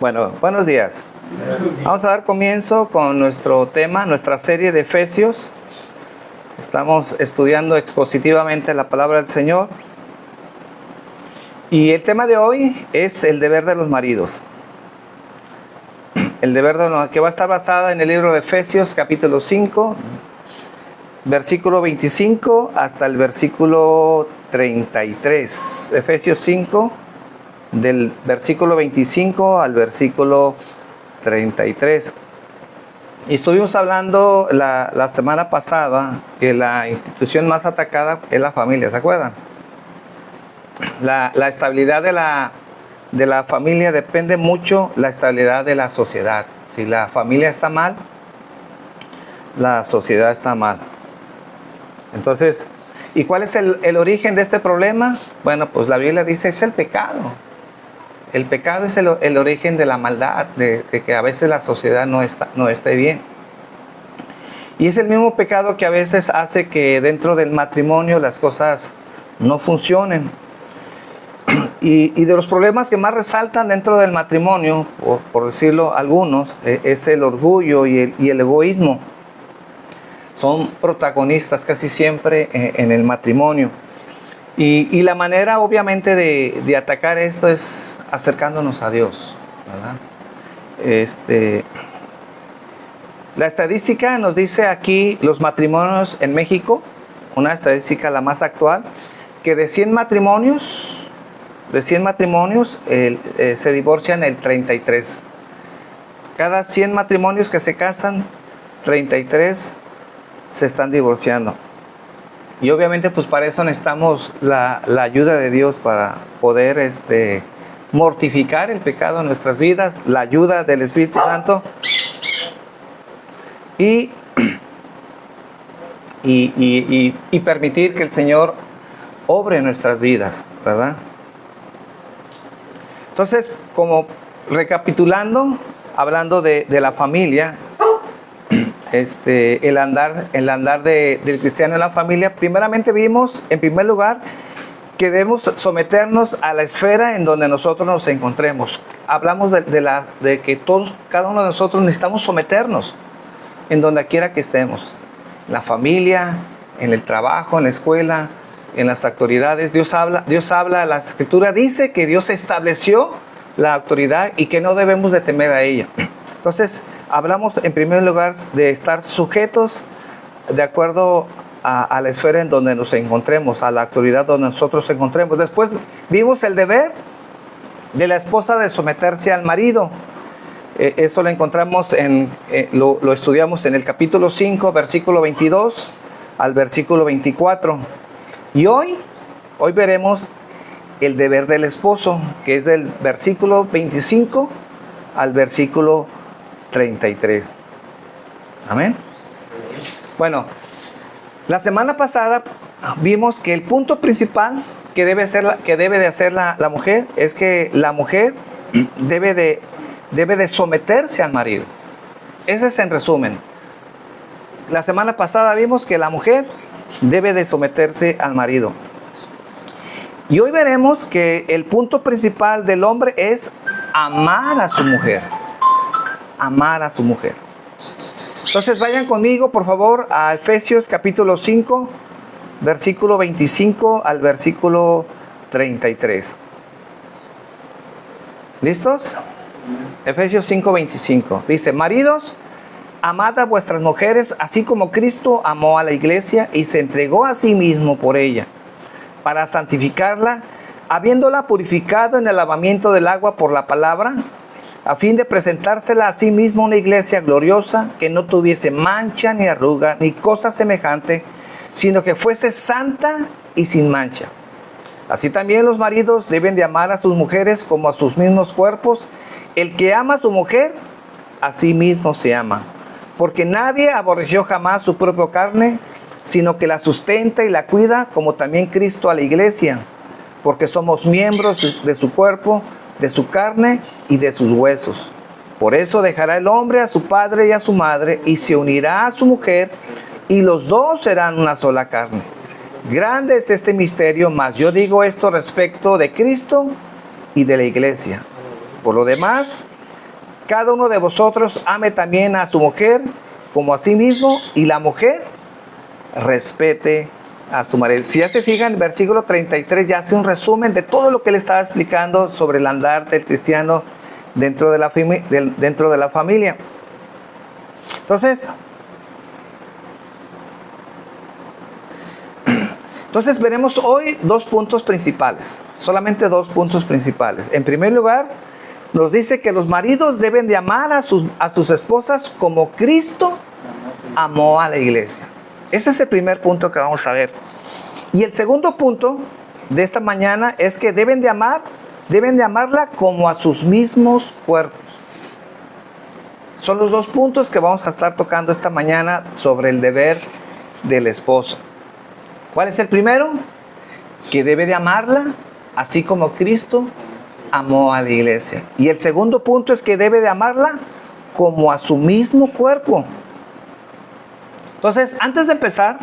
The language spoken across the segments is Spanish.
Bueno, buenos días. Vamos a dar comienzo con nuestro tema, nuestra serie de Efesios. Estamos estudiando expositivamente la palabra del Señor. Y el tema de hoy es el deber de los maridos. El deber de los que va a estar basada en el libro de Efesios, capítulo 5, versículo 25 hasta el versículo 33. Efesios 5, del versículo 25 al versículo 33. Y estuvimos hablando la semana pasada que la institución más atacada es la familia, ¿se acuerdan? La estabilidad de la familia depende mucho la estabilidad de la sociedad. Si la familia está mal, la sociedad está mal. Entonces, ¿y cuál es el origen de este problema? Bueno, pues la Biblia dice es el pecado. El pecado es el origen de la maldad, de que a veces la sociedad no esté bien. Y es el mismo pecado que a veces hace que dentro del matrimonio las cosas no funcionen. Y de los problemas que más resaltan dentro del matrimonio, por decirlo algunos, es el orgullo y el egoísmo. Son protagonistas casi siempre en el matrimonio. Y la manera obviamente de atacar esto es acercándonos a Dios, ¿verdad? La estadística nos dice aquí los matrimonios en México, una estadística la más actual, que de 100 matrimonios se divorcian el 33. Cada 100 matrimonios que se casan, 33 se están divorciando. Y obviamente pues para eso necesitamos la ayuda de Dios para poder mortificar el pecado en nuestras vidas, la ayuda del Espíritu Santo y permitir que el Señor obre en nuestras vidas, ¿verdad? Entonces, como recapitulando, hablando de la familia, el andar del cristiano en la familia, primeramente vimos, en primer lugar, que debemos someternos a la esfera en donde nosotros nos encontremos. Hablamos de que cada uno de nosotros necesitamos someternos en donde quiera que estemos. En la familia, en el trabajo, en la escuela, en las autoridades. Dios habla, la Escritura dice que Dios estableció la autoridad y que no debemos de temer a ella. Entonces, hablamos en primer lugar de estar sujetos de acuerdo a la esfera en donde nos encontremos, a la autoridad donde nosotros nos encontremos. Después vimos el deber de la esposa de someterse al marido. Eso lo encontramos lo estudiamos en el capítulo 5, versículo 22 al versículo 24. Y hoy veremos el deber del esposo, que es del versículo 25 al versículo 33. Amén. Bueno, la semana pasada vimos que el punto principal que debe de hacer la mujer es que la mujer debe de someterse al marido. Ese es en resumen. La semana pasada vimos que la mujer debe de someterse al marido. Y hoy veremos que el punto principal del hombre es amar a su mujer. Amar a su mujer. Entonces vayan conmigo, por favor, a Efesios capítulo 5, versículo 25 al versículo 33. ¿Listos? Efesios 5, 25. Dice: maridos, amad a vuestras mujeres, así como Cristo amó a la iglesia y se entregó a sí mismo por ella, para santificarla, habiéndola purificado en el lavamiento del agua por la palabra, a fin de presentársela a sí mismo una iglesia gloriosa, que no tuviese mancha ni arruga ni cosa semejante, sino que fuese santa y sin mancha. Así también los maridos deben de amar a sus mujeres como a sus mismos cuerpos. El que ama a su mujer, a sí mismo se ama. Porque nadie aborreció jamás su propia carne, sino que la sustenta y la cuida, como también Cristo a la iglesia, porque somos miembros de su cuerpo, de su carne y de sus huesos. Por eso dejará el hombre a su padre y a su madre, y se unirá a su mujer, y los dos serán una sola carne. Grande es este misterio, mas yo digo esto respecto de Cristo y de la iglesia. Por lo demás, cada uno de vosotros ame también a su mujer como a sí mismo, y la mujer respete a su marido. Si ya se fijan, el versículo 33 ya hace un resumen de todo lo que él estaba explicando sobre el andar del cristiano dentro de la familia. Entonces veremos hoy dos puntos principales, solamente dos puntos principales. En primer lugar, nos dice que los maridos deben de amar a sus esposas como Cristo amó a la iglesia. Ese es el primer punto que vamos a ver. Y el segundo punto de esta mañana es que deben de amarla como a sus mismos cuerpos. Son los dos puntos que vamos a estar tocando esta mañana sobre el deber del esposo. ¿Cuál es el primero? Que debe de amarla así como Cristo amó a la iglesia. Y el segundo punto es que debe de amarla como a su mismo cuerpo. Entonces, antes de empezar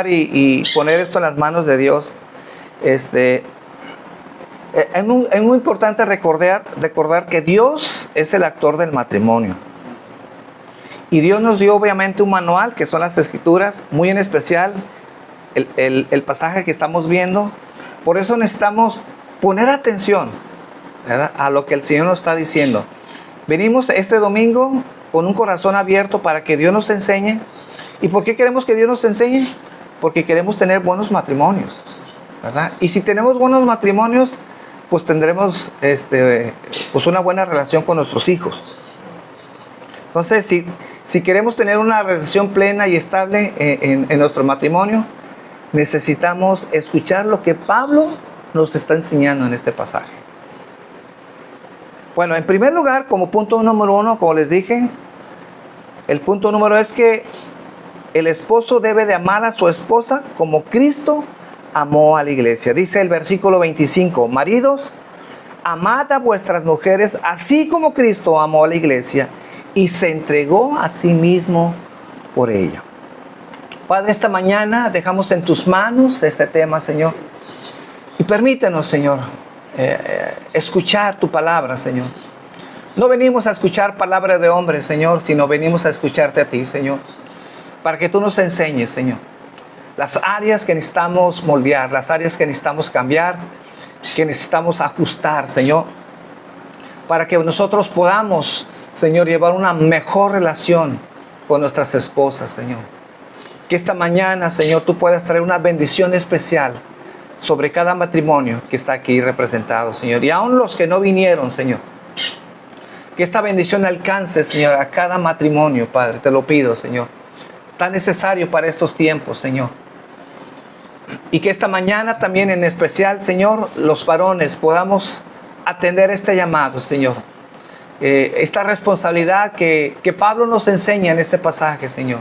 y poner esto en las manos de Dios, es muy importante recordar que Dios es el actor del matrimonio. Y Dios nos dio obviamente un manual, que son las Escrituras, muy en especial el pasaje que estamos viendo. Por eso necesitamos poner atención, ¿verdad?, a lo que el Señor nos está diciendo. Venimos este domingo con un corazón abierto para que Dios nos enseñe. ¿Y por qué queremos que Dios nos enseñe? Porque queremos tener buenos matrimonios, ¿verdad? Y si tenemos buenos matrimonios, pues tendremos pues una buena relación con nuestros hijos. Entonces, si queremos tener una relación plena y estable en nuestro matrimonio, necesitamos escuchar lo que Pablo nos está enseñando en este pasaje. Bueno, en primer lugar, como punto número uno, como les dije, el punto número es que el esposo debe de amar a su esposa como Cristo amó a la iglesia. Dice el versículo 25, maridos, amad a vuestras mujeres así como Cristo amó a la iglesia y se entregó a sí mismo por ella. Padre, esta mañana dejamos en tus manos este tema, Señor. Y permítenos, Señor, escuchar tu palabra, Señor. No venimos a escuchar palabra de hombre, Señor, sino venimos a escucharte a ti, Señor. Para que tú nos enseñes, Señor, las áreas que necesitamos moldear, las áreas que necesitamos cambiar, que necesitamos ajustar, Señor. Para que nosotros podamos, Señor, llevar una mejor relación con nuestras esposas, Señor. Que esta mañana, Señor, tú puedas traer una bendición especial sobre cada matrimonio que está aquí representado, Señor. Y aún los que no vinieron, Señor. Que esta bendición alcance, Señor, a cada matrimonio, Padre. Te lo pido, Señor. Tan necesario para estos tiempos, Señor. Y que esta mañana también en especial, Señor, los varones podamos atender este llamado, Señor. Esta responsabilidad que Pablo nos enseña en este pasaje, Señor.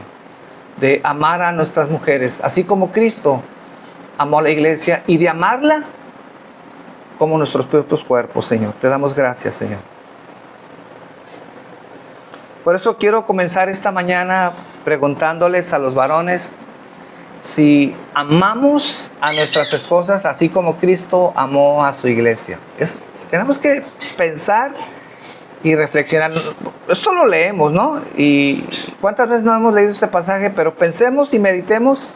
De amar a nuestras mujeres, así como Cristo amó a la iglesia, y de amarla como nuestros propios cuerpos, Señor. Te damos gracias, Señor. Por eso quiero comenzar esta mañana preguntándoles a los varones si amamos a nuestras esposas así como Cristo amó a su iglesia. Tenemos que pensar y reflexionar. Esto lo leemos, ¿no? Y cuántas veces no hemos leído este pasaje, pero pensemos y meditemos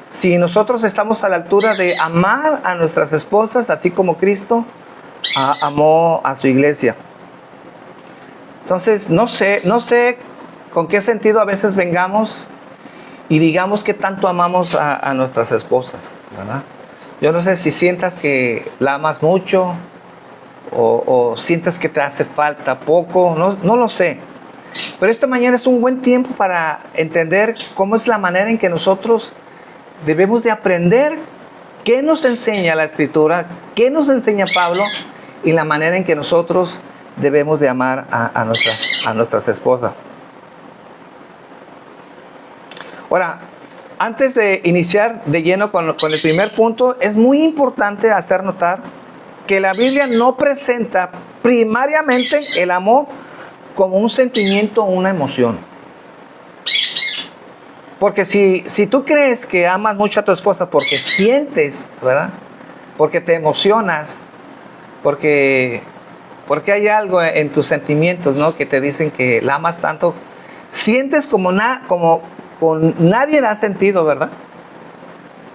si nosotros estamos a la altura de amar a nuestras esposas así como Cristo amó a su iglesia. Entonces, no sé con qué sentido a veces vengamos y digamos que tanto amamos a nuestras esposas, ¿verdad? Yo no sé si sientas que la amas mucho o sientas que te hace falta poco, no lo sé. Pero esta mañana es un buen tiempo para entender cómo es la manera en que nosotros debemos de aprender qué nos enseña la Escritura, qué nos enseña Pablo y la manera en que nosotros debemos de amar a nuestras esposas. Ahora, antes de iniciar de lleno con el primer punto, es muy importante hacer notar que la Biblia no presenta primariamente el amor como un sentimiento o una emoción. Porque si tú crees que amas mucho a tu esposa porque sientes, ¿verdad? Porque te emocionas, porque porque hay algo en tus sentimientos, ¿no? Que te dicen que la amas tanto. Sientes como con nadie la has sentido, ¿verdad?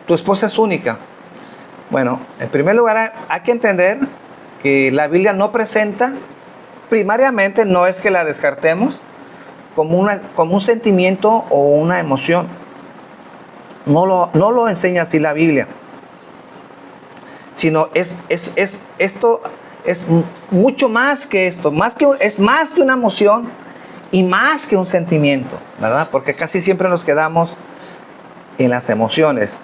Tu esposa es única. Bueno, en primer lugar hay que entender que la Biblia no presenta, primariamente no es que la descartemos como un sentimiento o una emoción. No lo enseña así la Biblia. Sino esto es mucho más que esto, es más que una emoción y más que un sentimiento, ¿verdad? Porque casi siempre nos quedamos en las emociones.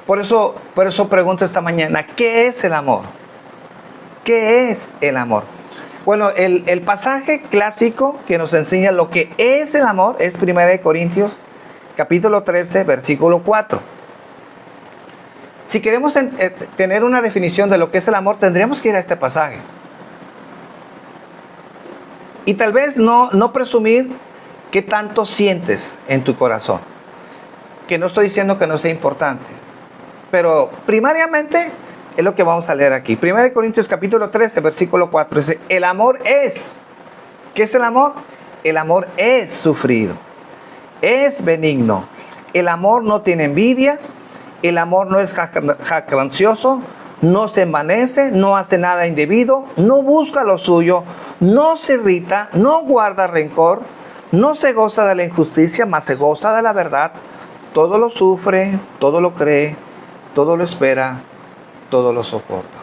Por eso pregunto esta mañana, ¿qué es el amor? ¿Qué es el amor? Bueno, el pasaje clásico que nos enseña lo que es el amor es 1 Corintios, capítulo 13, versículo 4. Si queremos tener una definición de lo que es el amor, tendríamos que ir a este pasaje. Y tal vez no presumir qué tanto sientes en tu corazón. Que no estoy diciendo que no sea importante. Pero primariamente es lo que vamos a leer aquí. 1 Corintios capítulo 13, versículo 4. Dice, el amor es. ¿Qué es el amor? El amor es sufrido. Es benigno. El amor no tiene envidia. El amor no es jactancioso. No se envanece. No hace nada indebido. No busca lo suyo. No se irrita. No guarda rencor. No se goza de la injusticia, mas se goza de la verdad. Todo lo sufre. Todo lo cree. Todo lo espera. Todo lo soporta.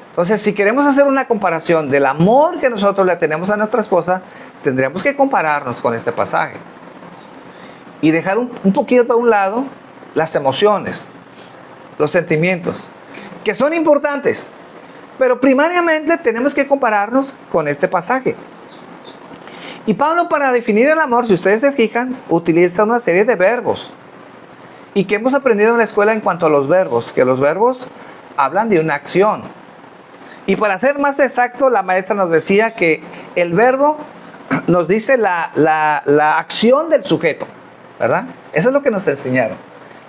Entonces, si queremos hacer una comparación del amor que nosotros le tenemos a nuestra esposa, tendríamos que compararnos con este pasaje. Y dejar un poquito a un lado las emociones, los sentimientos, que son importantes. Pero primariamente tenemos que compararnos con este pasaje. Y Pablo, para definir el amor, si ustedes se fijan, utiliza una serie de verbos. Y que hemos aprendido en la escuela en cuanto a los verbos, que los verbos hablan de una acción. Y para ser más exacto, la maestra nos decía que el verbo nos dice la acción del sujeto, ¿verdad? Eso es lo que nos enseñaron.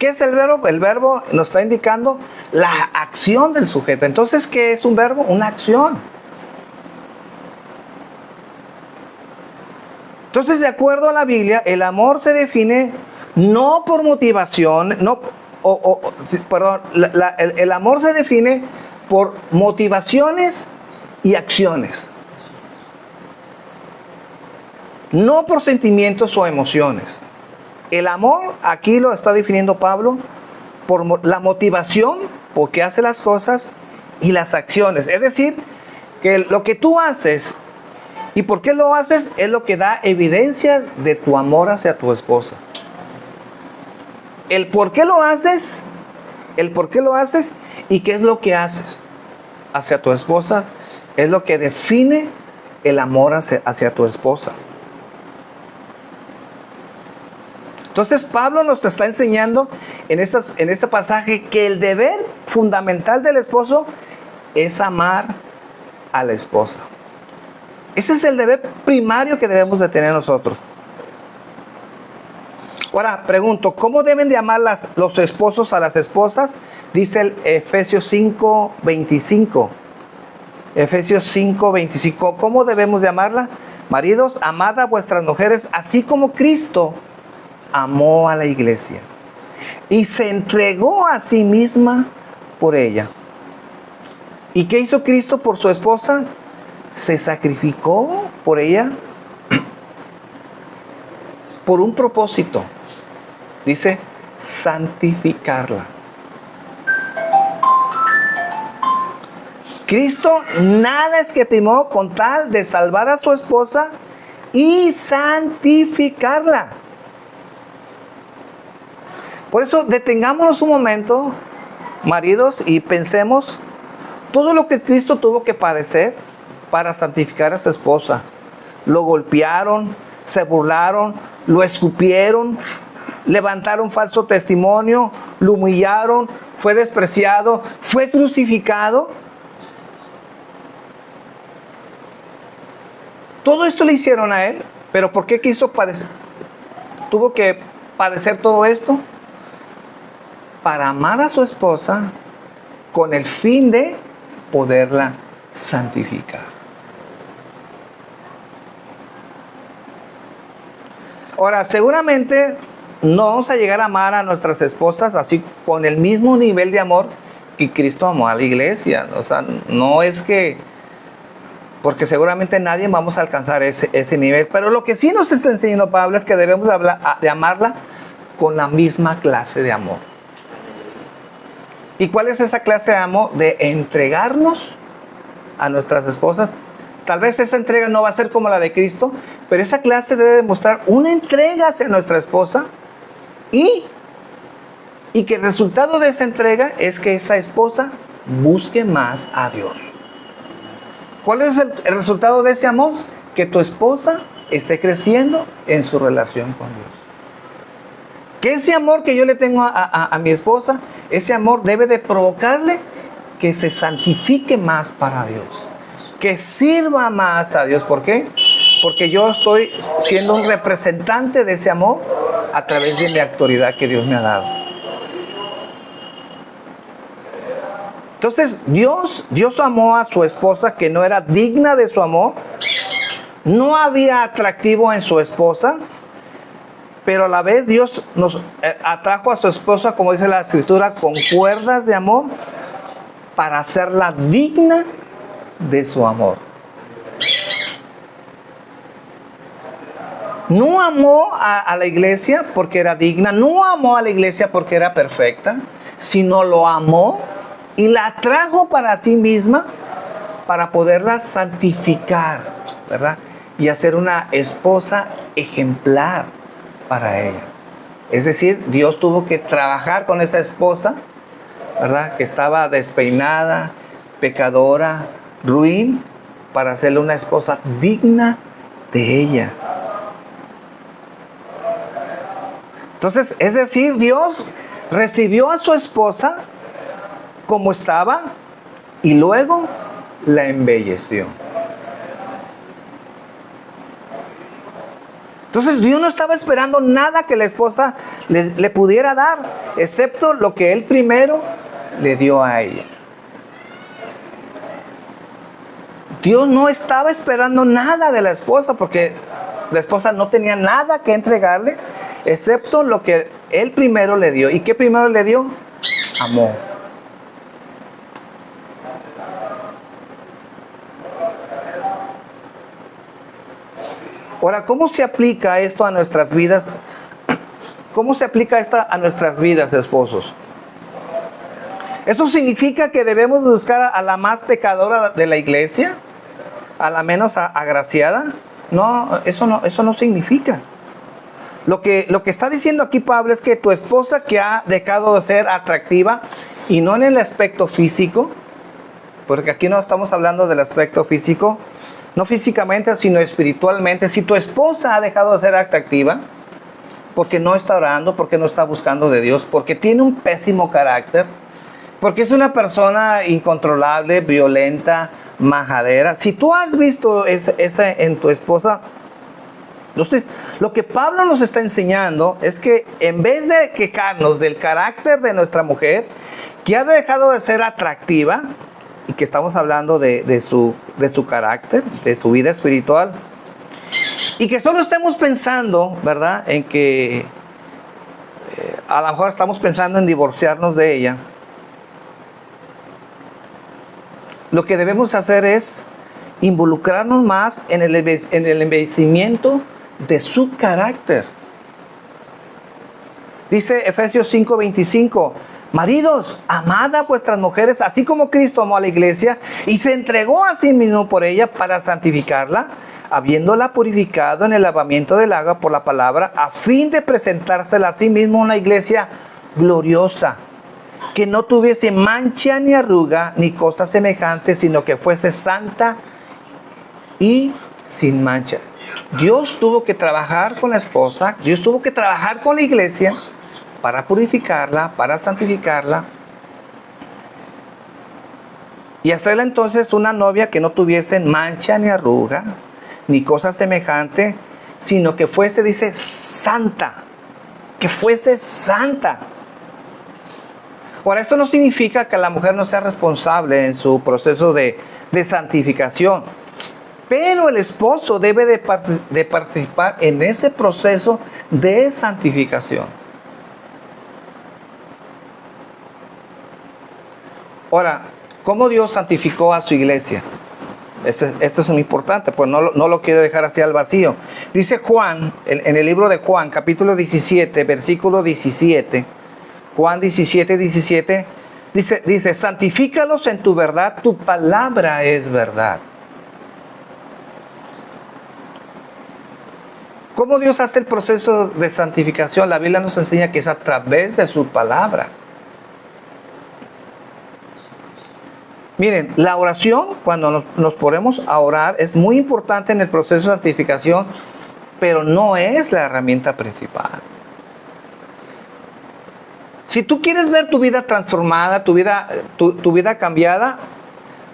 ¿Qué es el verbo? El verbo nos está indicando la acción del sujeto. Entonces, ¿qué es un verbo? Una acción. Entonces, de acuerdo a la Biblia, el amor se define no por motivación, el amor se define por motivaciones y acciones. No por sentimientos o emociones. El amor, aquí lo está definiendo Pablo, por la motivación, porque hace las cosas, y las acciones. Es decir, que lo que tú haces y por qué lo haces es lo que da evidencia de tu amor hacia tu esposa. El por qué lo haces y qué es lo que haces hacia tu esposa es lo que define el amor hacia tu esposa. Entonces Pablo nos está enseñando en este pasaje que el deber fundamental del esposo es amar a la esposa. Ese es el deber primario que debemos de tener nosotros. Ahora, pregunto, ¿cómo deben de amar los esposos a las esposas? Dice el Efesios 5:25. Efesios 5:25. ¿Cómo debemos de amarla? Maridos, amad a vuestras mujeres, así como Cristo amó a la iglesia y se entregó a sí misma por ella. ¿Y qué hizo Cristo por su esposa? Se sacrificó por ella por un propósito. Dice, santificarla. Cristo nada escatimó con tal de salvar a su esposa y santificarla. Por eso detengámonos un momento, maridos, y pensemos todo lo que Cristo tuvo que padecer para santificar a su esposa. Lo golpearon, se burlaron, lo escupieron, levantaron falso testimonio, lo humillaron, fue despreciado, fue crucificado. Todo esto le hicieron a él, pero ¿por qué tuvo que padecer todo esto? Para amar a su esposa con el fin de poderla santificar. Ahora, seguramente no vamos a llegar a amar a nuestras esposas así con el mismo nivel de amor que Cristo amó a la iglesia. O sea, no es que, porque seguramente nadie vamos a alcanzar ese nivel. Pero lo que sí nos está enseñando Pablo es que debemos de amarla con la misma clase de amor. ¿Y cuál es esa clase de amor? De entregarnos a nuestras esposas. Tal vez esa entrega no va a ser como la de Cristo, pero esa clase debe demostrar una entrega hacia nuestra esposa y que el resultado de esa entrega es que esa esposa busque más a Dios. ¿Cuál es el resultado de ese amor? Que tu esposa esté creciendo en su relación con Dios. Que ese amor que yo le tengo a mi esposa, ese amor debe de provocarle que se santifique más para Dios. Que sirva más a Dios. ¿Por qué? Porque yo estoy siendo un representante de ese amor a través de la autoridad que Dios me ha dado. Entonces, Dios amó a su esposa que no era digna de su amor. No había atractivo en su esposa, pero a la vez Dios nos atrajo a su esposa, como dice la Escritura, con cuerdas de amor para hacerla digna de su amor. No amó a la iglesia porque era digna, no amó a la iglesia porque era perfecta, sino lo amó y la atrajo para sí misma para poderla santificar, ¿verdad? Y hacer una esposa ejemplar para ella. Es decir, Dios tuvo que trabajar con esa esposa, ¿verdad? Que estaba despeinada, pecadora, ruin, para hacerle una esposa digna de ella. Entonces, es decir, Dios recibió a su esposa como estaba y luego la embelleció. Entonces, Dios no estaba esperando nada que la esposa le pudiera dar, excepto lo que Él primero le dio a ella. Dios no estaba esperando nada de la esposa porque la esposa no tenía nada que entregarle, excepto lo que Él primero le dio. ¿Y qué primero le dio? Amor. Ahora, ¿cómo se aplica esto a nuestras vidas? ¿Cómo se aplica esto a nuestras vidas, esposos? ¿Eso significa que debemos buscar a la más pecadora de la iglesia? ¿A la menos agraciada? No, eso no significa. Lo que está diciendo aquí Pablo es que tu esposa que ha dejado de ser atractiva, y no en el aspecto físico, porque aquí no estamos hablando del aspecto físico, no físicamente, sino espiritualmente. Si tu esposa ha dejado de ser atractiva, porque no está orando, porque no está buscando de Dios, porque tiene un pésimo carácter, porque es una persona incontrolable, violenta, majadera. Si tú has visto esa en tu esposa, entonces lo que Pablo nos está enseñando es que en vez de quejarnos del carácter de nuestra mujer, que ha dejado de ser atractiva, y que estamos hablando de su carácter, de su vida espiritual, y que solo estemos pensando, ¿verdad?, en que a lo mejor estamos pensando en divorciarnos de ella. Lo que debemos hacer es involucrarnos más en el embellecimiento de su carácter. Dice Efesios 5:25, maridos, amad a vuestras mujeres, así como Cristo amó a la iglesia y se entregó a sí mismo por ella para santificarla, habiéndola purificado en el lavamiento del agua por la palabra, a fin de presentársela a sí mismo una iglesia gloriosa, que no tuviese mancha ni arruga ni cosa semejante, sino que fuese santa y sin mancha. Dios tuvo que trabajar con la esposa, Dios tuvo que trabajar con la iglesia para purificarla, para santificarla y hacerla entonces una novia que no tuviese mancha ni arruga ni cosa semejante, sino que fuese, dice, santa, que fuese santa. Ahora, esto no significa que la mujer no sea responsable en su proceso de santificación, pero el esposo debe de participar en ese proceso de santificación. Ahora, ¿cómo Dios santificó a su iglesia? Esto es muy importante, pues no lo quiero dejar así al vacío. Dice Juan, en el libro de Juan, capítulo 17, versículo 17, Juan 17, 17, dice, santifícalos en tu verdad, tu palabra es verdad. ¿Cómo Dios hace el proceso de santificación? La Biblia nos enseña que es a través de su palabra. Miren, la oración, cuando nos ponemos a orar, es muy importante en el proceso de santificación, pero no es la herramienta principal. Si tú quieres ver tu vida transformada, tu vida cambiada,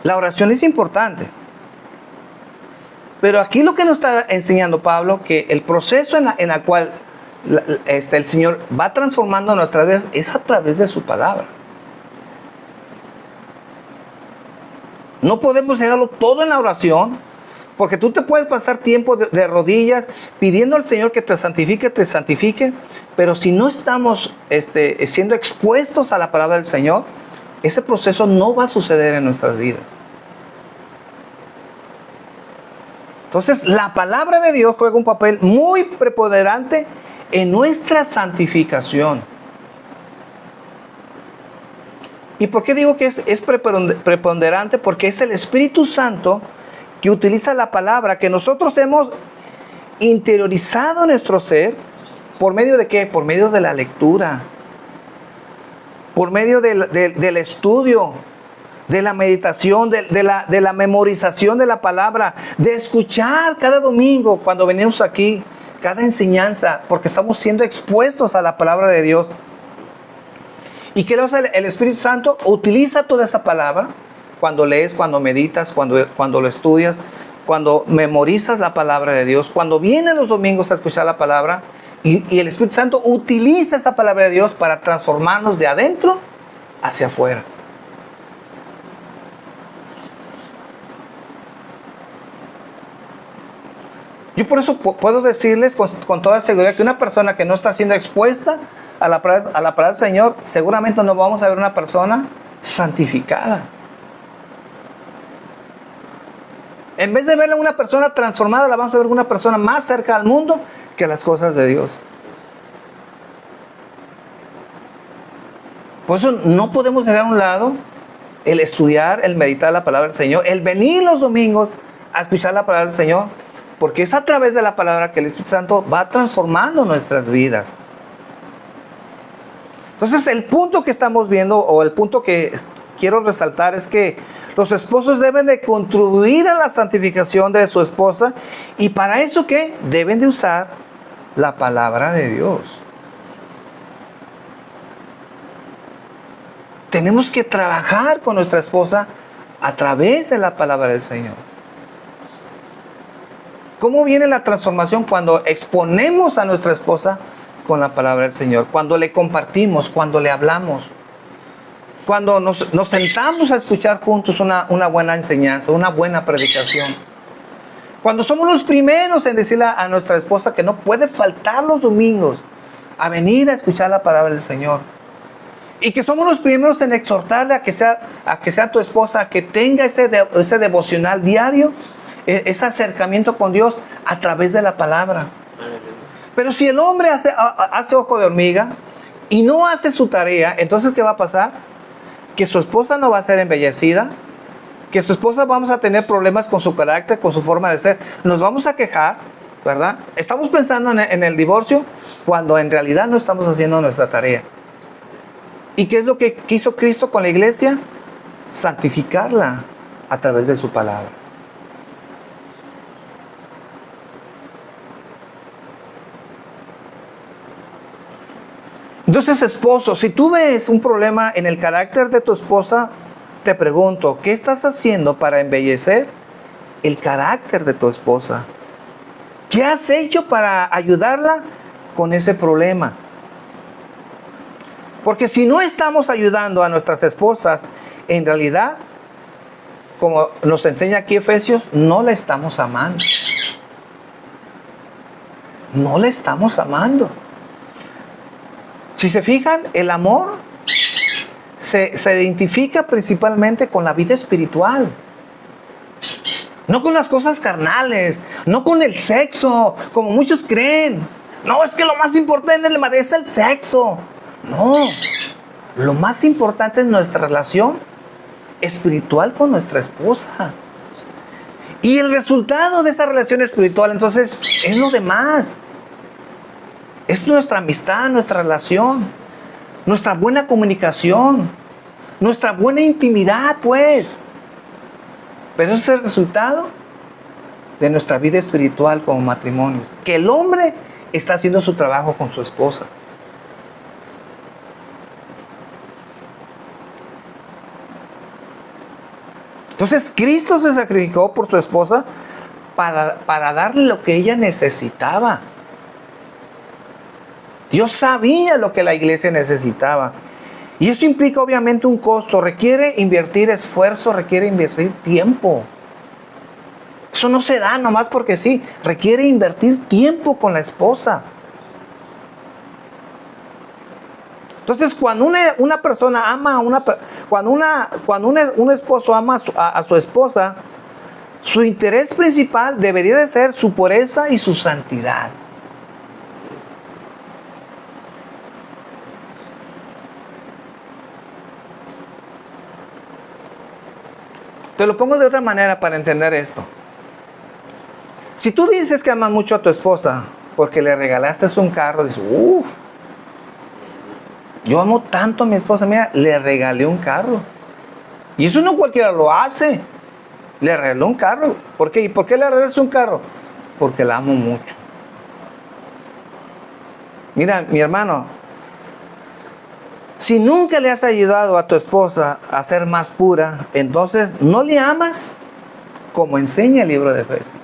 la oración es importante. Pero aquí lo que nos está enseñando Pablo, que el proceso en el cual el Señor va transformando nuestras vidas es a través de su palabra. No podemos dejarlo todo en la oración, porque tú te puedes pasar tiempo de rodillas pidiendo al Señor que te santifique, pero si no estamos siendo expuestos a la palabra del Señor, ese proceso no va a suceder en nuestras vidas. Entonces, la palabra de Dios juega un papel muy preponderante en nuestra santificación. ¿Y por qué digo que es preponderante? Porque es el Espíritu Santo que utiliza la palabra que nosotros hemos interiorizado en nuestro ser. ¿Por medio de qué? Por medio de la lectura, por medio del estudio, de la meditación, de la memorización de la palabra, de escuchar cada domingo cuando venimos aquí, cada enseñanza, porque estamos siendo expuestos a la palabra de Dios. ¿Y qué lo hace el Espíritu Santo? Utiliza toda esa palabra cuando lees, cuando meditas, cuando lo estudias, cuando memorizas la palabra de Dios, cuando vienes los domingos a escuchar la palabra, y el Espíritu Santo utiliza esa palabra de Dios para transformarnos de adentro hacia afuera. Yo por eso puedo decirles con toda seguridad que una persona que no está siendo expuesta a la palabra del Señor, seguramente no vamos a ver una persona santificada. En vez de verla una persona transformada, la vamos a ver una persona más cerca al mundo que a las cosas de Dios. Por eso no podemos dejar a un lado el estudiar, el meditar la palabra del Señor, el venir los domingos a escuchar la palabra del Señor, porque es a través de la palabra que el Espíritu Santo va transformando nuestras vidas. Entonces, el punto que estamos viendo, o el punto que quiero resaltar, es que los esposos deben de contribuir a la santificación de su esposa, y para eso, ¿qué? Deben de usar la palabra de Dios. Tenemos que trabajar con nuestra esposa a través de la palabra del Señor. ¿Cómo viene la transformación? Cuando exponemos a nuestra esposa con la palabra del Señor, cuando le compartimos, cuando le hablamos, cuando nos sentamos a escuchar juntos una buena enseñanza, una buena predicación. Cuando somos los primeros en decirle a nuestra esposa que no puede faltar los domingos a venir a escuchar la palabra del Señor. Y que somos los primeros en exhortarle a que sea tu esposa, a que tenga ese devocional diario, ese acercamiento con Dios a través de la palabra. Pero si el hombre hace ojo de hormiga y no hace su tarea, entonces ¿qué va a pasar? Que su esposa no va a ser embellecida, que su esposa vamos a tener problemas con su carácter, con su forma de ser, nos vamos a quejar, ¿verdad? Estamos pensando en el divorcio cuando en realidad no estamos haciendo nuestra tarea. ¿Y qué es lo que quiso Cristo con la iglesia? Santificarla a través de su palabra. Entonces, esposo, si tú ves un problema en el carácter de tu esposa, te pregunto, ¿qué estás haciendo para embellecer el carácter de tu esposa? ¿Qué has hecho para ayudarla con ese problema? Porque si no estamos ayudando a nuestras esposas, en realidad, como nos enseña aquí Efesios, no la estamos amando. No la estamos amando. Si se fijan, el amor se identifica principalmente con la vida espiritual. No con las cosas carnales, no con el sexo, como muchos creen. No, es que lo más importante es el sexo. No, lo más importante es nuestra relación espiritual con nuestra esposa. Y el resultado de esa relación espiritual, entonces, es lo demás. Es nuestra amistad, nuestra relación, nuestra buena comunicación, nuestra buena intimidad, pues. Pero ese es el resultado de nuestra vida espiritual como matrimonios. Que el hombre está haciendo su trabajo con su esposa. Entonces Cristo se sacrificó por su esposa para darle lo que ella necesitaba. Dios sabía lo que la iglesia necesitaba. Y eso implica obviamente un costo. Requiere invertir esfuerzo, requiere invertir tiempo. Eso no se da nomás porque sí. Requiere invertir tiempo con la esposa. Entonces, cuando una persona ama cuando un esposo ama a su esposa, su interés principal debería de ser su pureza y su santidad. Te lo pongo de otra manera para entender esto. Si tú dices que amas mucho a tu esposa porque le regalaste un carro, dices, uff, yo amo tanto a mi esposa, mira, le regalé un carro. Y eso no cualquiera lo hace. Le regaló un carro. ¿Por qué? ¿Y por qué le regalaste un carro? Porque la amo mucho. Mira, mi hermano, si nunca le has ayudado a tu esposa a ser más pura, entonces no le amas como enseña el libro de Efesios.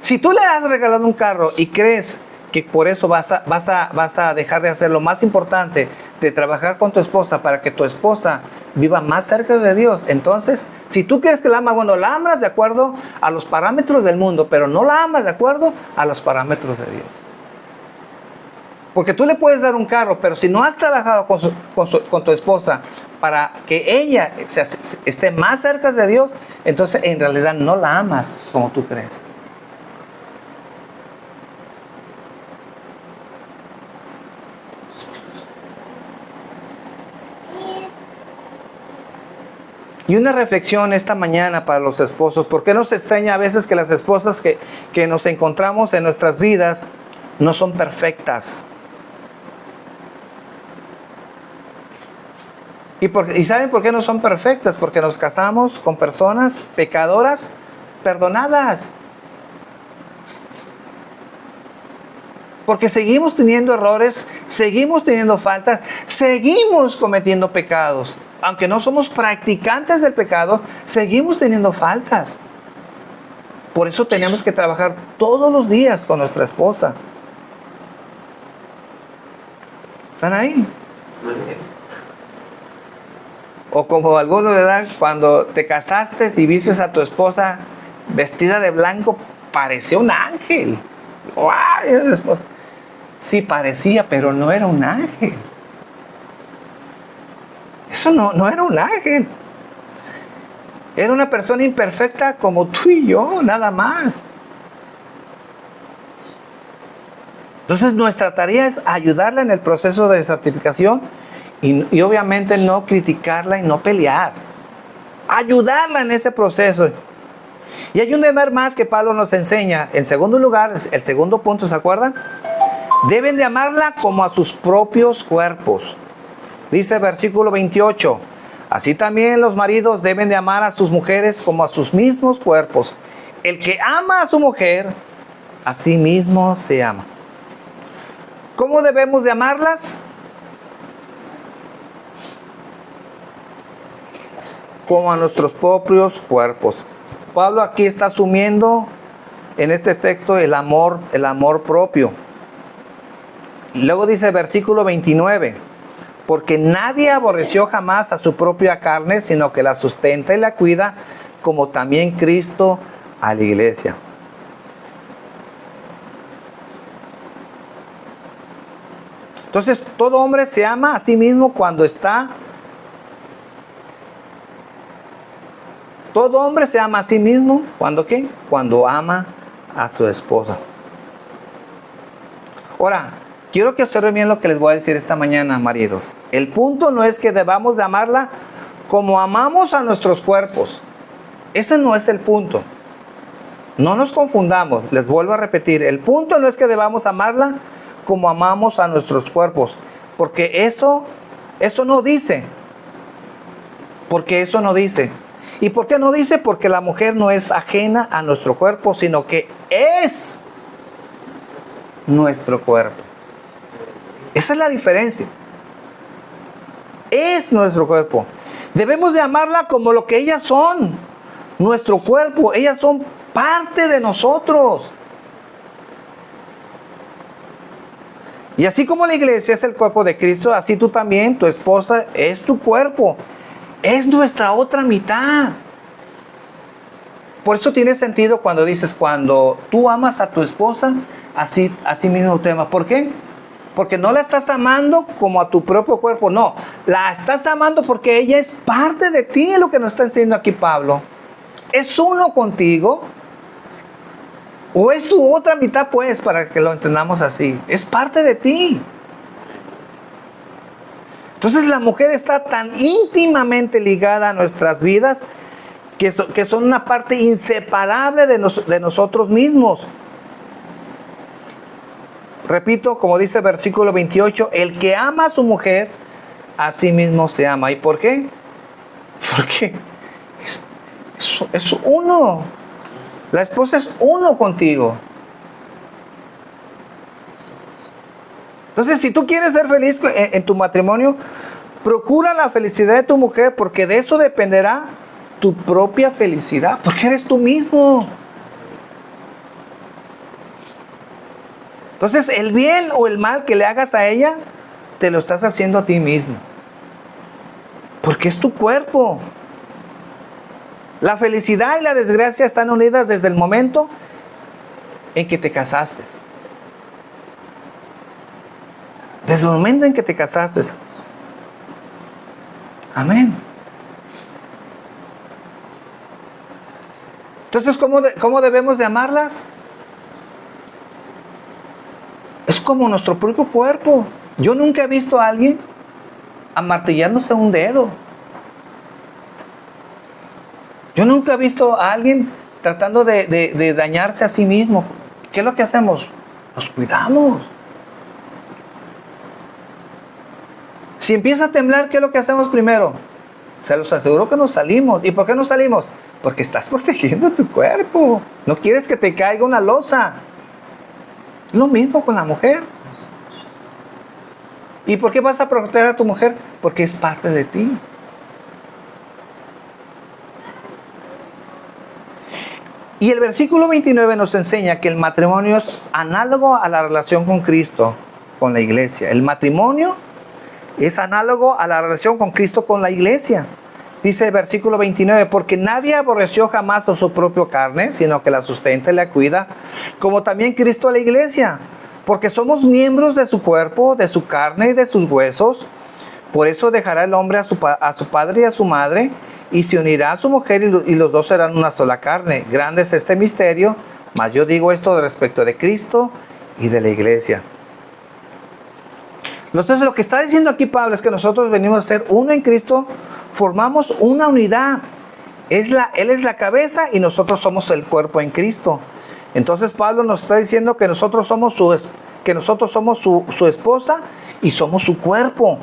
Si tú le has regalado un carro y crees que por eso vas a dejar de hacer lo más importante, de trabajar con tu esposa para que tu esposa viva más cerca de Dios, entonces, si tú quieres que la amas, bueno, la amas de acuerdo a los parámetros del mundo, pero no la amas de acuerdo a los parámetros de Dios. Porque tú le puedes dar un carro, pero si no has trabajado con tu esposa para que ella esté más cerca de Dios, entonces en realidad no la amas como tú crees. Y una reflexión esta mañana para los esposos. ¿Por qué nos extraña a veces que las esposas que nos encontramos en nuestras vidas no son perfectas? ¿Y saben por qué no son perfectas? Porque nos casamos con personas pecadoras perdonadas. Porque seguimos teniendo errores, seguimos teniendo faltas, seguimos cometiendo pecados. Aunque no somos practicantes del pecado, seguimos teniendo faltas. Por eso tenemos que trabajar todos los días con nuestra esposa. ¿Están ahí? O como algunos, ¿verdad? Cuando te casaste y viste a tu esposa vestida de blanco, parecía un ángel. ¡Wow! Sí parecía, pero no era un ángel. Eso no era un ángel. Era una persona imperfecta como tú y yo, nada más. Entonces nuestra tarea es ayudarla en el proceso de santificación y obviamente no criticarla y no pelear. Ayudarla en ese proceso. Y hay un deber más que Pablo nos enseña. En segundo lugar, el segundo punto, ¿se acuerdan? Deben de amarla como a sus propios cuerpos. Dice el versículo 28. Así también los maridos deben de amar a sus mujeres como a sus mismos cuerpos. El que ama a su mujer, a sí mismo se ama. ¿Cómo debemos de amarlas? Como a nuestros propios cuerpos. Pablo aquí está asumiendo en este texto el amor propio. Luego dice versículo 29, porque nadie aborreció jamás a su propia carne, sino que la sustenta y la cuida, como también Cristo a la iglesia. Entonces, todo hombre se ama a sí mismo cuando está... Todo hombre se ama a sí mismo, ¿cuándo qué? Cuando ama a su esposa. Ahora, quiero que observen bien lo que les voy a decir esta mañana, maridos. El punto no es que debamos de amarla como amamos a nuestros cuerpos. Ese no es el punto. No nos confundamos, les vuelvo a repetir. El punto no es que debamos amarla como amamos a nuestros cuerpos. Porque eso no dice. Porque eso no dice. ¿Y por qué no dice? Porque la mujer no es ajena a nuestro cuerpo, sino que es nuestro cuerpo. Esa es la diferencia. Es nuestro cuerpo. Debemos de amarla como lo que ellas son. Nuestro cuerpo. Ellas son parte de nosotros. Y así como la iglesia es el cuerpo de Cristo, así tú también, tu esposa, es tu cuerpo. Es nuestra otra mitad. Por eso tiene sentido cuando dices, cuando tú amas a tu esposa, así mismo te amas. ¿Por qué? Porque no la estás amando como a tu propio cuerpo. No, la estás amando porque ella es parte de ti, es lo que nos está enseñando aquí Pablo. Es uno contigo. O es tu otra mitad, pues, para que lo entendamos así. Es parte de ti. Entonces la mujer está tan íntimamente ligada a nuestras vidas que son una parte inseparable de nosotros mismos. Repito, como dice el versículo 28, el que ama a su mujer, a sí mismo se ama. ¿Y por qué? Porque es uno. La esposa es uno contigo. Entonces, si tú quieres ser feliz en tu matrimonio, procura la felicidad de tu mujer, porque de eso dependerá tu propia felicidad, porque eres tú mismo. Entonces, el bien o el mal que le hagas a ella, te lo estás haciendo a ti mismo, porque es tu cuerpo. La felicidad y la desgracia están unidas desde el momento en que te casaste. Desde el momento en que te casaste. Amén. Entonces, ¿cómo debemos de amarlas? Es como nuestro propio cuerpo. Yo nunca he visto a alguien amartillándose un dedo. Yo nunca he visto a alguien tratando de dañarse a sí mismo. ¿Qué es lo que hacemos? Nos cuidamos. Si empieza a temblar, ¿qué es lo que hacemos primero? Se los aseguro que nos salimos. ¿Y por qué nos salimos? Porque estás protegiendo tu cuerpo. No quieres que te caiga una losa. Lo mismo con la mujer. ¿Y por qué vas a proteger a tu mujer? Porque es parte de ti. Y el versículo 29 nos enseña que el matrimonio es análogo a la relación con Cristo, con la iglesia. El matrimonio es análogo a la relación con Cristo con la iglesia. Dice el versículo 29, porque nadie aborreció jamás a su propia carne, sino que la sustenta y la cuida, como también Cristo a la iglesia. Porque somos miembros de su cuerpo, de su carne y de sus huesos. Por eso dejará el hombre a su padre y a su madre, y se unirá a su mujer, y los dos serán una sola carne. Grande es este misterio, mas yo digo esto respecto de Cristo y de la iglesia. Entonces, lo que está diciendo aquí Pablo es que nosotros venimos a ser uno en Cristo, formamos una unidad. Él es la cabeza y nosotros somos el cuerpo en Cristo. Entonces Pablo nos está diciendo que nosotros somos su esposa y somos su cuerpo.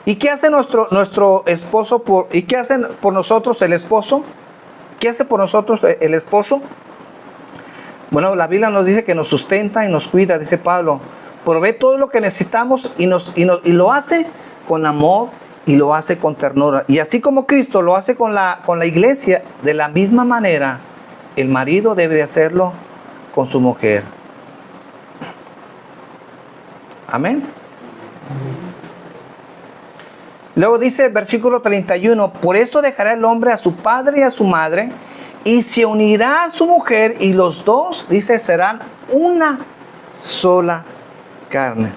¿Y qué hace nuestro esposo y qué hace por nosotros el esposo? ¿Qué hace por nosotros el esposo? Bueno, la Biblia nos dice que nos sustenta y nos cuida, dice Pablo. Provee todo lo que necesitamos y lo hace con amor y lo hace con ternura. Y así como Cristo lo hace con la iglesia, de la misma manera, el marido debe de hacerlo con su mujer. Amén. Luego dice el versículo 31, por esto dejará el hombre a su padre y a su madre, y se unirá a su mujer, y los dos, dice, serán una sola carne.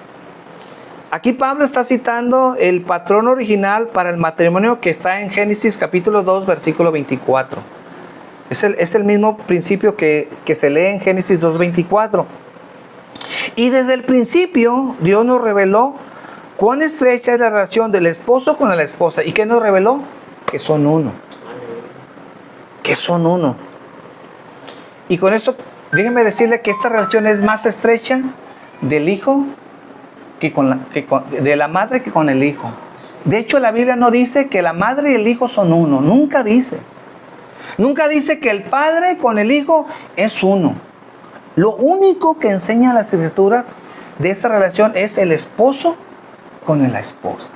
Aquí Pablo está citando el patrón original para el matrimonio que está en Génesis capítulo 2, versículo 24. Es el mismo principio que se lee en Génesis 2, 24. Y desde el principio Dios nos reveló cuán estrecha es la relación del esposo con la esposa. ¿Y qué nos reveló? Que son uno. Que son uno. Y con esto, déjenme decirle que esta relación es más estrecha del hijo de la madre que con el hijo. De hecho, la Biblia no dice que la madre y el hijo son uno. Nunca dice. Nunca dice que el padre con el hijo es uno. Lo único que enseñan las escrituras de esta relación es el esposo con la esposa.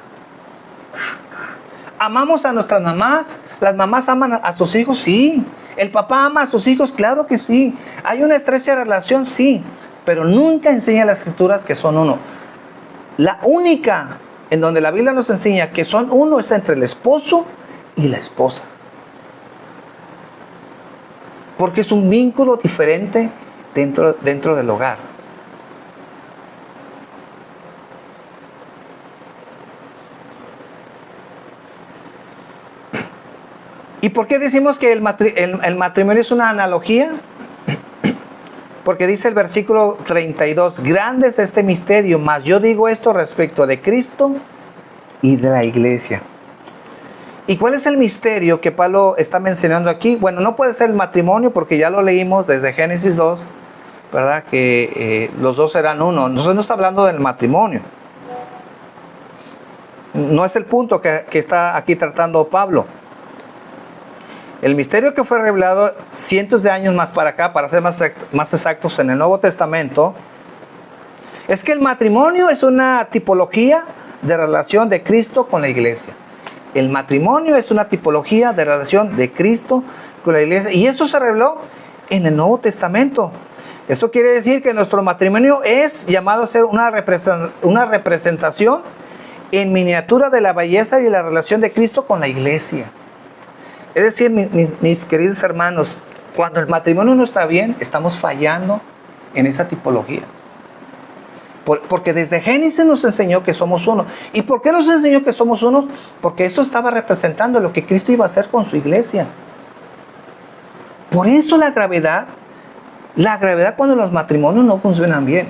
¿Amamos a nuestras mamás? ¿Las mamás aman a sus hijos? Sí. ¿El papá ama a sus hijos? Claro que sí. ¿Hay una estrecha relación? Sí. Pero nunca enseña las escrituras que son uno. La única en donde la Biblia nos enseña que son uno es entre el esposo y la esposa. Porque es un vínculo diferente dentro del hogar. ¿Y por qué decimos que el matrimonio es una analogía? Porque dice el versículo 32, grande es este misterio, mas yo digo esto respecto de Cristo y de la iglesia. ¿Y cuál es el misterio que Pablo está mencionando aquí? Bueno, no puede ser el matrimonio porque ya lo leímos desde Génesis 2, ¿verdad? Que los dos serán uno. Nosotros no está hablando del matrimonio. No es el punto que está aquí tratando Pablo. El misterio que fue revelado cientos de años más para acá, para ser más exactos en el Nuevo Testamento, es que el matrimonio es una tipología de relación de Cristo con la iglesia. El matrimonio es una tipología de relación de Cristo con la iglesia. Y eso se reveló en el Nuevo Testamento. Esto quiere decir que nuestro matrimonio es llamado a ser una representación en miniatura de la belleza y la relación de Cristo con la iglesia. Es decir, mis queridos hermanos, cuando el matrimonio no está bien, estamos fallando en esa tipología. Porque desde Génesis nos enseñó que somos uno. ¿Y por qué nos enseñó que somos uno? Porque eso estaba representando lo que Cristo iba a hacer con su iglesia. Por eso la gravedad cuando los matrimonios no funcionan bien.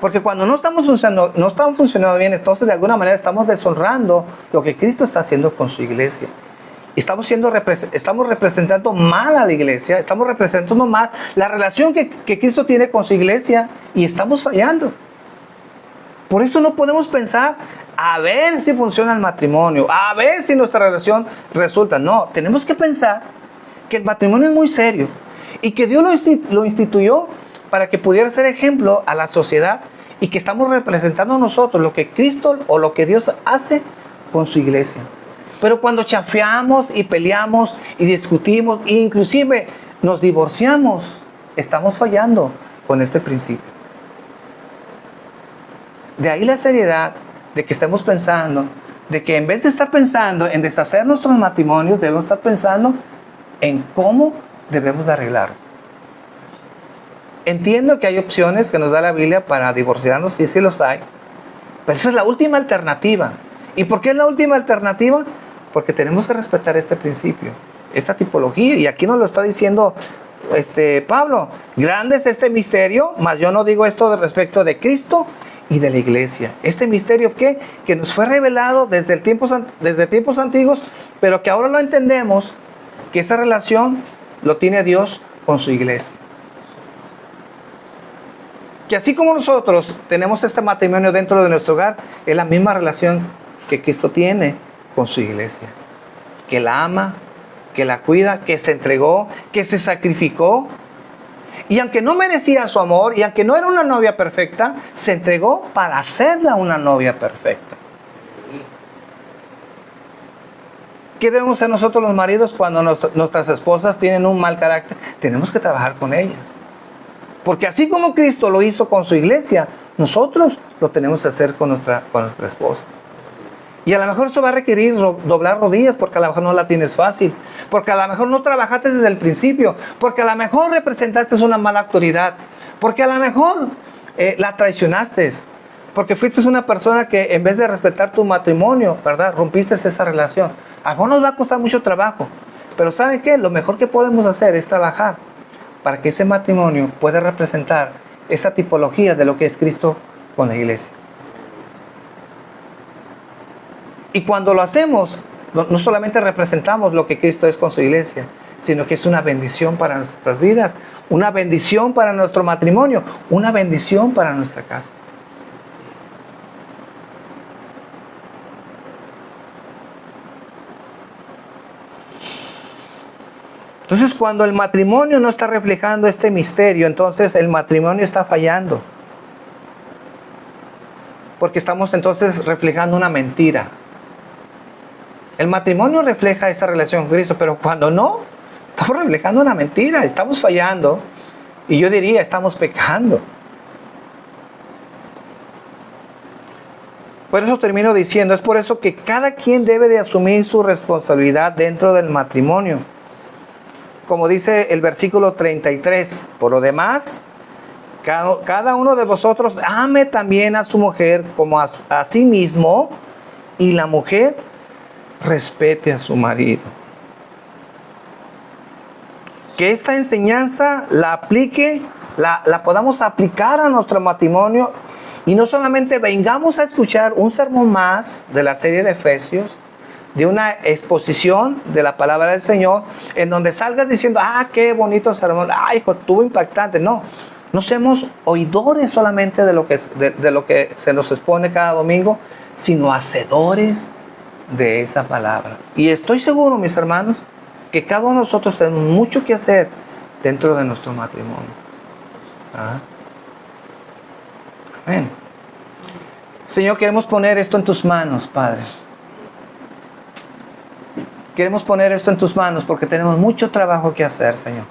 Porque cuando no estamos funcionando bien, entonces de alguna manera estamos deshonrando lo que Cristo está haciendo con su iglesia. Estamos representando mal a la iglesia, estamos representando mal la relación que Cristo tiene con su iglesia y estamos fallando. Por eso no podemos pensar a ver si funciona el matrimonio, a ver si nuestra relación resulta. No, tenemos que pensar que el matrimonio es muy serio y que Dios lo instituyó para que pudiera ser ejemplo a la sociedad y que estamos representando nosotros lo que Cristo o lo que Dios hace con su iglesia. Pero cuando chafeamos y peleamos y discutimos e inclusive nos divorciamos, estamos fallando con este principio. De ahí la seriedad de que estemos pensando, de que en vez de estar pensando en deshacer nuestros matrimonios, debemos estar pensando en cómo debemos de arreglar. Entiendo que hay opciones que nos da la Biblia para divorciarnos, y sí los hay, pero esa es la última alternativa. ¿Y por qué es la última alternativa? Porque tenemos que respetar este principio, esta tipología. Y aquí nos lo está diciendo Pablo. Grande es este misterio, mas yo no digo esto respecto de Cristo y de la iglesia. Este misterio que nos fue revelado desde tiempos antiguos, pero que ahora lo entendemos, que esa relación lo tiene Dios con su iglesia. Que así como nosotros tenemos este matrimonio dentro de nuestro hogar, es la misma relación que Cristo tiene con su iglesia, que la ama, que la cuida, que se entregó, que se sacrificó, y aunque no merecía su amor, y aunque no era una novia perfecta, se entregó para hacerla una novia perfecta. ¿Qué debemos hacer nosotros los maridos cuando nuestras esposas tienen un mal carácter? Tenemos que trabajar con ellas. Porque así como Cristo lo hizo con su iglesia, nosotros lo tenemos que hacer con nuestra esposa. Y a lo mejor eso va a requerir doblar rodillas, porque a lo mejor no la tienes fácil, porque a lo mejor no trabajaste desde el principio, porque a lo mejor representaste una mala autoridad, porque a lo mejor la traicionaste, porque fuiste una persona que en vez de respetar tu matrimonio, ¿verdad?, rompiste esa relación. A algunos va a costar mucho trabajo, pero ¿saben qué? Lo mejor que podemos hacer es trabajar para que ese matrimonio pueda representar esa tipología de lo que es Cristo con la iglesia. Y cuando lo hacemos, no solamente representamos lo que Cristo es con su iglesia, sino que es una bendición para nuestras vidas, una bendición para nuestro matrimonio, una bendición para nuestra casa. Entonces, cuando el matrimonio no está reflejando este misterio, entonces el matrimonio está fallando. Porque estamos entonces reflejando una mentira. El matrimonio refleja esa relación con Cristo, pero cuando no, estamos reflejando una mentira, estamos fallando. Y yo diría, estamos pecando. Por eso termino diciendo, es por eso que cada quien debe de asumir su responsabilidad dentro del matrimonio. Como dice el versículo 33, por lo demás, cada uno de vosotros ame también a su mujer como a sí mismo, y la mujer respete a su marido. Que esta enseñanza la aplique, la podamos aplicar a nuestro matrimonio, y no solamente vengamos a escuchar un sermón más de la serie de Efesios, de una exposición de la palabra del Señor, en donde salgas diciendo, qué bonito sermón, hijo, estuvo impactante. No seamos oidores solamente de lo que se nos expone cada domingo, sino hacedores de esa palabra. Y estoy seguro, mis hermanos, que cada uno de nosotros tenemos mucho que hacer dentro de nuestro matrimonio. Amén. Señor, queremos poner esto en tus manos, Padre. Queremos poner esto en tus manos porque tenemos mucho trabajo que hacer, Señor.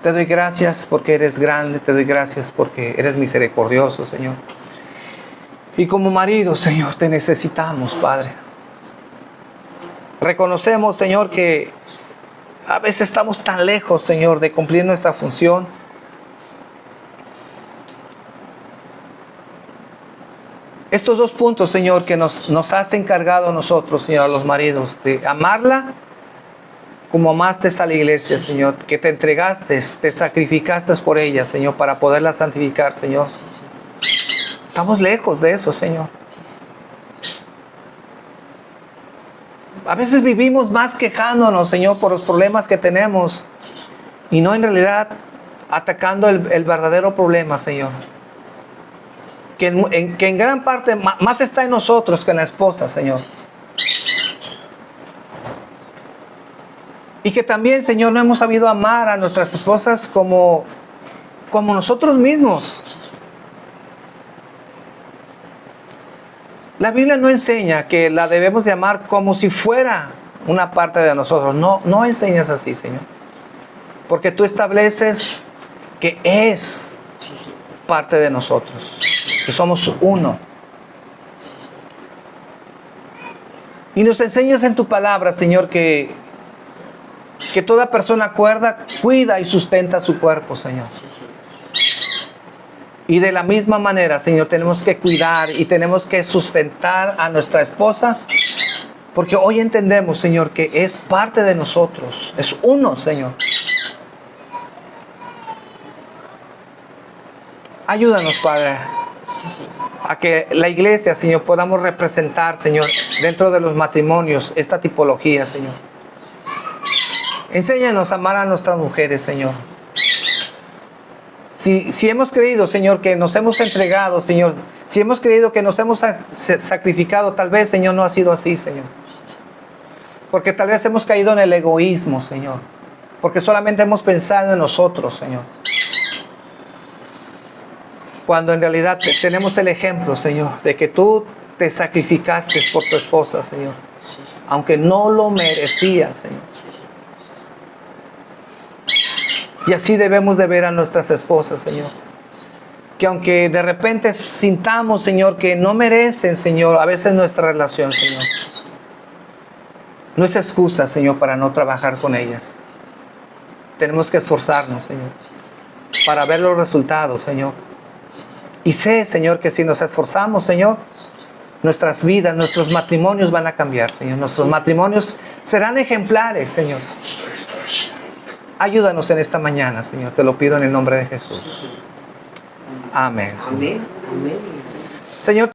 Te doy gracias porque eres grande, te doy gracias porque eres misericordioso, Señor. Y como marido, Señor, te necesitamos, Padre. Reconocemos, Señor, que a veces estamos tan lejos, Señor, de cumplir nuestra función. Estos dos puntos, Señor, que nos has encargado a nosotros, Señor, a los maridos, de amarla como amaste a la iglesia, Señor, que te entregaste, te sacrificaste por ella, Señor, para poderla santificar, Señor. Estamos lejos de eso, Señor. A veces vivimos más quejándonos, Señor, por los problemas que tenemos, y no en realidad atacando el verdadero problema, Señor. Que en gran parte más está en nosotros que en la esposa, Señor. Y que también, Señor, no hemos sabido amar a nuestras esposas como nosotros mismos. La Biblia no enseña que la debemos de amar como si fuera una parte de nosotros. No enseñas así, Señor. Porque tú estableces que es parte de nosotros. Que somos uno. Y nos enseñas en tu palabra, Señor, que toda persona cuida y sustenta su cuerpo, Señor. Y de la misma manera, Señor, tenemos que cuidar y tenemos que sustentar a nuestra esposa, porque hoy entendemos, Señor, que es parte de nosotros. Es uno, Señor. Ayúdanos, Padre, a que la iglesia, Señor, podamos representar, Señor, dentro de los matrimonios, esta tipología, Señor. Enséñanos a amar a nuestras mujeres, Señor. Si hemos creído, Señor, que nos hemos entregado, Señor, si hemos creído que nos hemos sacrificado, tal vez, Señor, no ha sido así, Señor. Porque tal vez hemos caído en el egoísmo, Señor. Porque solamente hemos pensado en nosotros, Señor. Cuando en realidad tenemos el ejemplo, Señor, de que tú te sacrificaste por tu esposa, Señor. Aunque no lo merecías, Señor. Y así debemos de ver a nuestras esposas, Señor. Que aunque de repente sintamos, Señor, que no merecen, Señor, a veces nuestra relación, Señor, no es excusa, Señor, para no trabajar con ellas. Tenemos que esforzarnos, Señor, para ver los resultados, Señor. Y sé, Señor, que si nos esforzamos, Señor, nuestras vidas, nuestros matrimonios van a cambiar, Señor. Nuestros matrimonios serán ejemplares, Señor. Ayúdanos en esta mañana, Señor. Te lo pido en el nombre de Jesús. Amén. Amén. Amén. Señor.